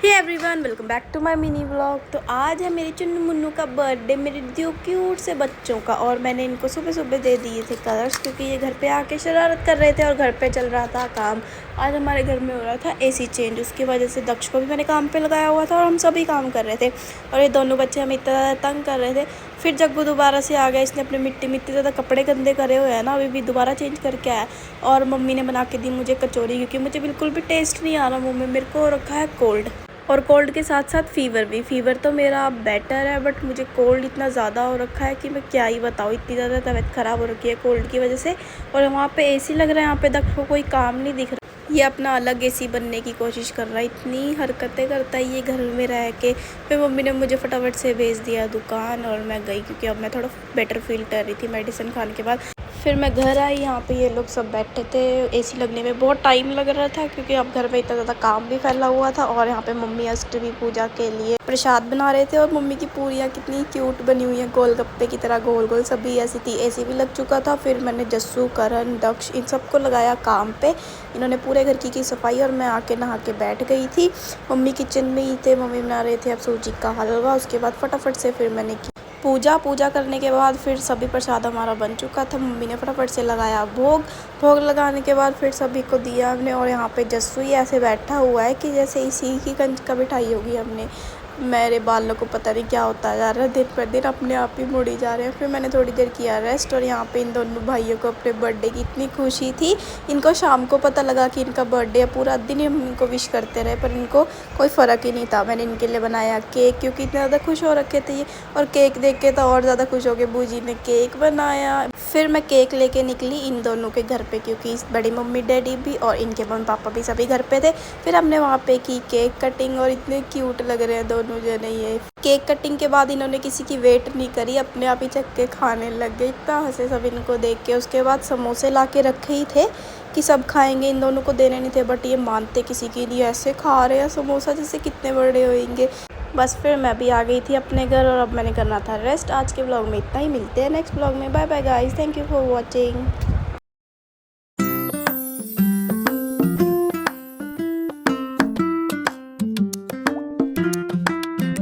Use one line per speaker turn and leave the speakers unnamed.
Hey everyone, welcome back to my mini vlog. तो आज है मेरे चुन्नू मुन्नू का बर्थडे, मेरे दो क्यूट से बच्चों का। और मैंने इनको सुबह सुबह दे दिए थे कलर्स, क्योंकि ये घर पे आके शरारत कर रहे थे और घर पे चल रहा था काम। आज हमारे घर में हो रहा था एसी चेंज, उसकी वजह से दक्ष को भी मैंने काम पे लगाया हुआ था और हम सभी काम कर रहे थे। और ये दोनों बच्चे हमें इतना ज़्यादा तंग कर रहे थे। फिर जब वो दोबारा से आ गया, इसने अपने मिट्टी मिट्टी ज़्यादा कपड़े गंदे करे हुए हैं ना, अभी भी दोबारा चेंज करके आया। और मम्मी ने बना के दी मुझे कचौरी, क्योंकि मुझे बिल्कुल भी टेस्ट नहीं आ रहा मुँह में। मेरे को रखा है कोल्ड, और कोल्ड के साथ साथ फ़ीवर भी। फ़ीवर तो मेरा बेटर है, बट मुझे कोल्ड इतना ज़्यादा हो रखा है कि मैं क्या ही बताऊँ। इतनी ज़्यादा तबीयत ख़राब हो रखी है कोल्ड की वजह से। और वहाँ पे एसी लग रहा है, यहाँ पे दक्ष को कोई काम नहीं दिख रहा। ये अपना अलग एसी बनने की कोशिश कर रहा है, इतनी हरकतें करता है ये घर में रह के। फिर मम्मी ने मुझे फटाफट से भेज दिया दुकान, और मैं गई, क्योंकि अब मैं थोड़ा बेटर फील कर रही थी मेडिसिन खाने के बाद। फिर मैं घर आई, यहाँ पे ये लोग सब बैठे थे। एसी लगने में बहुत टाइम लग रहा था, क्योंकि अब घर में इतना ज़्यादा काम भी फैला हुआ था। और यहाँ पे मम्मी अष्टमी पूजा के लिए प्रसाद बना रहे थे, और मम्मी की पूरियाँ कितनी क्यूट बनी हुई हैं, गोलगप्पे की तरह गोल गोल सभी ऐसी थी। एसी भी लग चुका था। फिर मैंने जस्सू, करण, दक्ष इन सबको लगाया काम पे। इन्होंने पूरे घर की सफाई, और मैं आके नहा के बैठ गई थी। मम्मी किचन में ही थे, मम्मी बना रहे थे अब सूजी का हलवा। उसके बाद फटाफट से फिर मैंने पूजा करने के बाद फिर सभी प्रसाद हमारा बन चुका था। मम्मी ने फटाफट से लगाया भोग लगाने के बाद फिर सभी को दिया हमने। और यहाँ पे जस्सू ही ऐसे बैठा हुआ है कि जैसे इसी की कंच का बिठाई होगी हमने। मेरे बालों को पता नहीं क्या होता जा रहा है, दिन पर दिन अपने आप ही मुड़ी जा रहे हैं। फिर मैंने थोड़ी देर किया रेस्ट। और यहाँ पे इन दोनों भाइयों को अपने बर्थडे की इतनी खुशी थी। इनको शाम को पता लगा कि इनका बर्थडे है, पूरा दिन हम इनको विश करते रहे, पर इनको कोई फ़र्क ही नहीं था। मैंने इनके लिए बनाया केक, क्योंकि इतने ज़्यादा खुश हो रखे थे ये। और केक देख के तो और ज़्यादा खुश हो गए। बूजी ने केक बनाया। फिर मैं केक लेके निकली इन दोनों के घर पे, क्योंकि बड़ी मम्मी डैडी भी और इनके मम्मी पापा भी सभी घर पे थे। फिर हमने वहाँ पे की केक कटिंग, और इतने क्यूट लग रहे हैं दोनों जने। ये केक कटिंग के बाद इन्होंने किसी की वेट नहीं करी, अपने आप ही चक के खाने लग गए। इतना हंसे सब इनको देख के। उसके बाद समोसे ला के रखे ही थे कि सब खाएंगे, इन दोनों को देने नहीं थे, बट ये मानते किसी की नहीं, ऐसे खा रहे हैं समोसा जैसे कितने बड़े होंगे। बस फिर मैं भी आ गई थी अपने घर, और अब मैंने करना था रेस्ट। आज के ब्लॉग में इतना ही, मिलते हैं नेक्स्ट ब्लॉग में। Bye bye guys, thank you for watching.